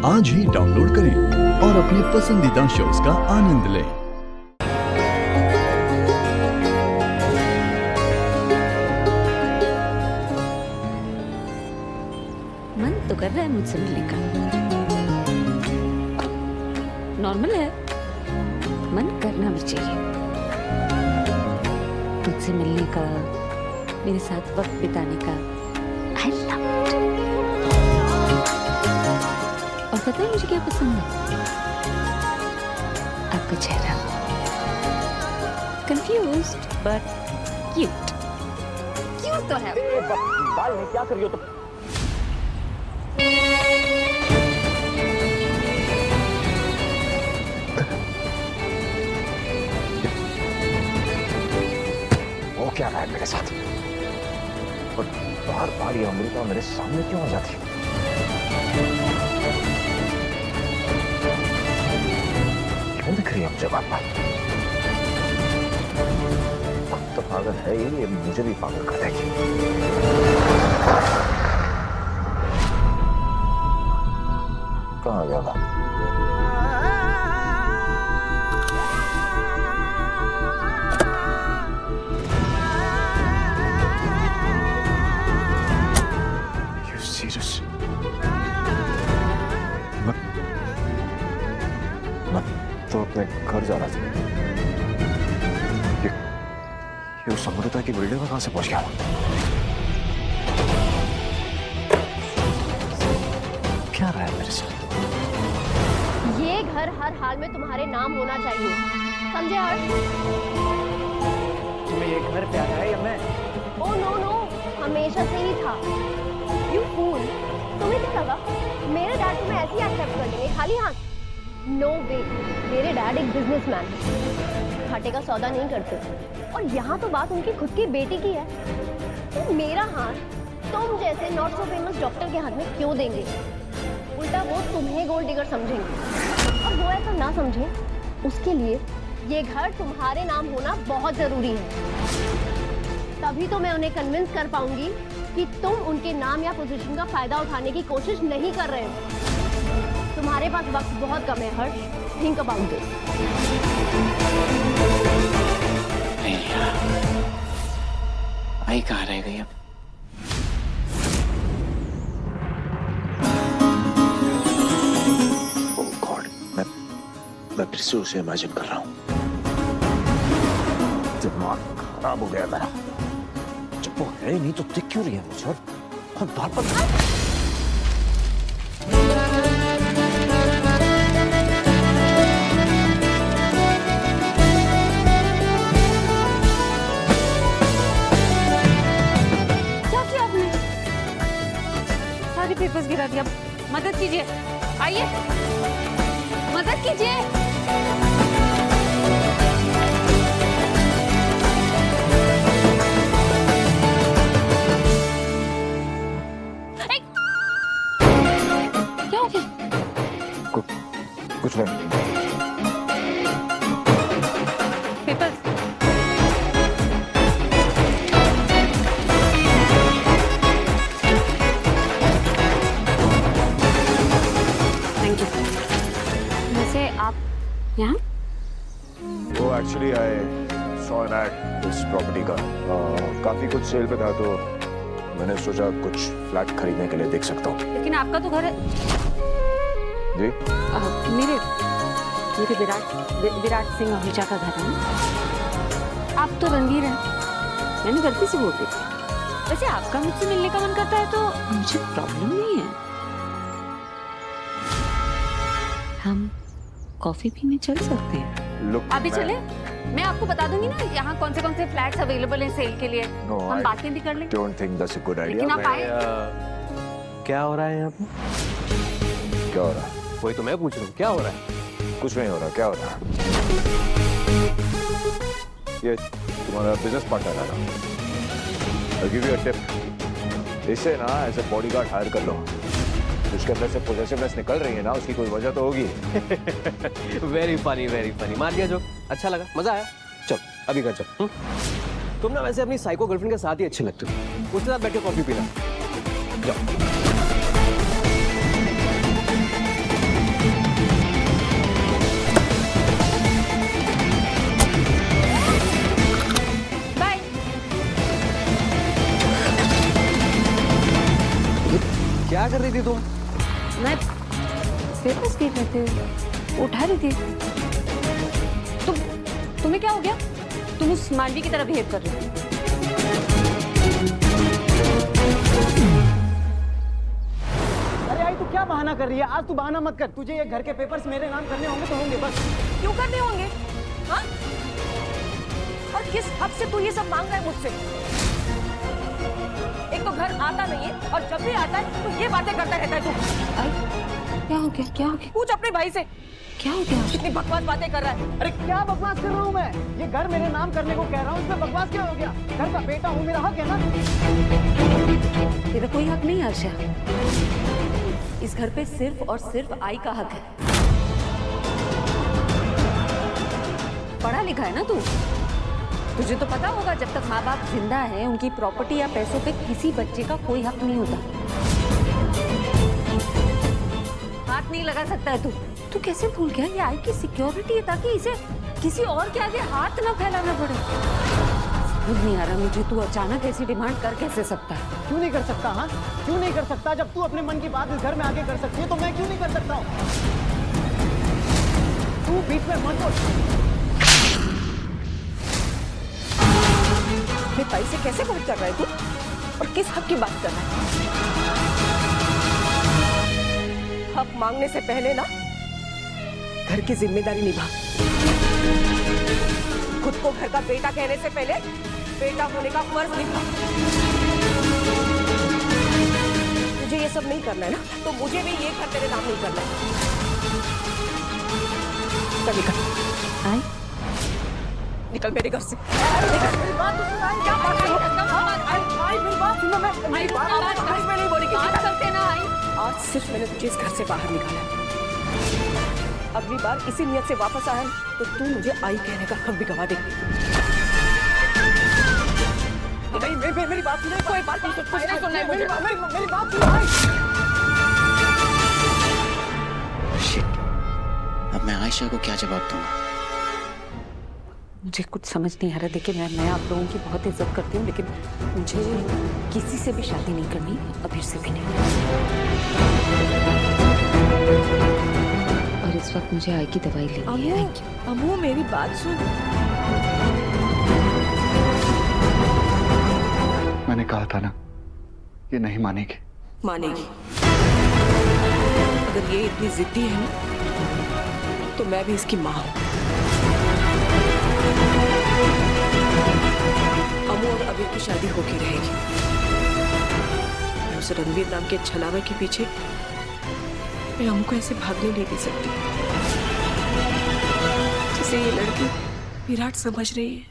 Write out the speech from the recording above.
आज ही डाउनलोड करें और अपने पसंदीदा शोज का आनंद लें। मन तो कर रहा है मुझसे मिलने का, नॉर्मल है, मन करना भी चाहिए। मुझसे मिलने का, मेरे साथ वक्त बिताने का I love it। और पता है मुझे क्या पसंद है? आपका चेहरा, कंफ्यूज्ड बट क्यूट। क्यूट तो है। बाल में क्या कर रही हो तुम? वो क्या रहा है मेरे साथ? और बार बार ये अमृता मेरे सामने क्यों आ जाती है? क्यों दिख रही है मुझे बार बार? तो पागल है ये मुझे भी पागल कर देगी। कहाँ गया था? मैं तो अपने घर जा रहा था। ये उस अमृता की बिल्डिंग में कहां से पहुंच गया? क्या रहा है मेरे साथ? ये घर हर हाल में तुम्हारे नाम होना चाहिए, समझे हर्ष? तुम्हें ये घर प्यारा है या मैं? ओ नो नो, हमेशा से ही था। यू फूल, तुम्हें क्या लगा मेरे डैड तुम्हें ऐसे ही एक्सेप्ट कर लेंगे खाली हाथ? नो वे, मेरे डैड एक बिजनेसमैन है, घाटे का सौदा नहीं करते। और यहाँ तो बात उनकी खुद की बेटी की है, तो मेरा हाथ तुम जैसे नॉट सो फेमस डॉक्टर के हाथ में क्यों देंगे? उल्टा वो तुम्हें गोल्ड डिगर समझेंगे, और वो ऐसा ना समझे उसके लिए ये घर तुम्हारे नाम होना बहुत जरूरी है। तभी तो मैं उन्हें कन्विंस कर पाऊंगी कि तुम उनके नाम या पोजीशन का फायदा उठाने की कोशिश नहीं कर रहे हो। तुम्हारे पास वक्त बहुत कम है हर्ष, थिंक अबाउट दिस। भाई कहाँ रह गई अब? ओह गॉड, मैं फिर से उसे इमेजिन कर रहा हूँ। दिमाग खराब हो गया मेरा। जब वो है ही नहीं तो दिख क्यों रही है मुझे? और बार बार पेपर्स गिरा दिया, मदद कीजिए, आइए मदद कीजिए। क्या हो गया? कुछ नहीं। पेपर्स यहाँ? वो actually I saw an ad this property का। काफी कुछ सेल पे था तो मैंने सोचा कुछ फ्लैट खरीदने के लिए देख सकता हूँ। लेकिन आपका तो घर है जी? मेरे विराट सिंह आहूजा का घर है ना? आप तो रणवीर हैं, मैंने गलती से बोल दी थी। वैसे आपका मुझसे मिलने का मन करता है तो मुझे प्रॉब्लम नहीं है, हम कॉफी पीने चल सकते हैं। अभी चले? मैं आपको बता दूंगी ना यहाँ कौन से फ्लैट्स अवेलेबल हैं सेल के लिए। हम बातें भी कर लेंगे। Don't think that's a good idea. लेकिन आप आए। क्या हो रहा है यहाँ पे? क्या हो रहा है? वही तो मैं पूछ रहा हूँ, क्या हो रहा है? कुछ नहीं हो रहा। क्या हो रहा है? ये तुम्हारा बिजनेस पार्टनर है ना? I'll give you a tip. इसे ना ऐसे बॉडीगार्ड हायर कर लो। उसके अंदर से पॉजिटिवनेस निकल रही है ना, उसकी कोई वजह तो होगी। Very funny. मार दिया जो, अच्छा लगा, मजा आया। चल अभी घर चल। तुम ना वैसे अपनी साइको गर्लफ्रेंड के साथ ही अच्छे लगते हो, उसके साथ बैठ के कॉफी पीना। जाओ। थी तुम? मैं पेपर्स देख रहे थे, उठा रही थी। तुम्हें क्या हो गया? तुम उस मानवी की तरह बिहेव कर रही हो। अरे आई तू क्या बहाना कर रही है? आज तू बहाना मत कर। तुझे ये घर के पेपर्स मेरे नाम करने होंगे तो होंगे बस। क्यों करने होंगे? हाँ? और किस हक से तू ये सब मांग रहा है मुझसे? एक तो घर आता नहीं है और जब भी आता है तो ये बातें करता रहता है तू। आई, क्या हो गया? क्या हो गया? पूछ अपने भाई से, क्या हो गया? कितनी बकवास बातें कर रहा है। अरे क्या बकवास कर रहा हूँ मैं? ये घर मेरे नाम करने को कह रहा हूँ, इसमें बकवास क्या हो गया? घर का बेटा हूँ, मेरा हक है ना। तेरा कोई हक नहीं आशा। इस घर पे सिर्फ और सिर्फ आई का हक है। पढ़ा लिखा है ना तू? तुझे तो पता होगा जब तक माँ बाप जिंदा है उनकी प्रॉपर्टी या पैसों पे किसी बच्चे का कोई हक नहीं होता। हाथ नहीं लगा सकता है तू कैसे भूल गया? ये आई की सिक्योरिटी है ताकि इसे किसी और के आगे हाथ ना फैलाना पड़े। समझ नहीं आ रहा मुझे, तू अचानक ऐसी डिमांड कर कैसे सकता है? क्यों नहीं कर सकता? हाँ क्यों नहीं कर सकता? जब तू अपने मन की बात इस घर में आके कर सकती है तो मैं क्यों नहीं कर सकता हूँ? तू बीच में मत बोल। अपने भाई से कैसे बात कर रहा है तू? और किस हक की बात कर रहा है? हक मांगने से पहले ना घर की जिम्मेदारी निभा। खुद को घर का बेटा कहने से पहले बेटा होने का फर्ज निभा। मुझे ये सब नहीं करना है ना, तो मुझे भी ये घर तेरे नाम नहीं करना है। चल निकल। आई, निकल मेरे घर से। मेरी बात तो सुन। क्या बात है? आई मेरी बात सुनो। मैं मेरी बात आज मैं नहीं बोलेगी। बात करते ना आई। आज सिर्फ मैंने तुझे इस घर से बाहर निकाला है। अगली बार इसी नियत से वापस आया तो तू मुझे आई कहने का हक भी गवा देगी। नहीं मेरी बात सुनो। कोई बात नहीं सुनना है मुझे। मेरी बात सुनो। शिट, अब मैं आयशा को क्या जवाब दूंगा? मुझे कुछ समझ नहीं आ रहा। देखिए मैं आप लोगों की बहुत इज्जत करती हूँ, लेकिन मुझे किसी से भी शादी नहीं करनी, अभी से भी नहीं। और इस वक्त मुझे आई की दवाई लेनी है। अमू मेरी बात सुन। मैंने कहा था ना, ये नहीं मानेगी। मानेगी। अगर ये इतनी जिद्दी है ना तो मैं भी इसकी माँ हूँ। अमू और अबीर की शादी होके रहेगी। मैं उस रणवीर नाम के छलावे के पीछे मैं अमू को ऐसे भागने नहीं दे सकती जिसे ये लड़की विराट समझ रही है।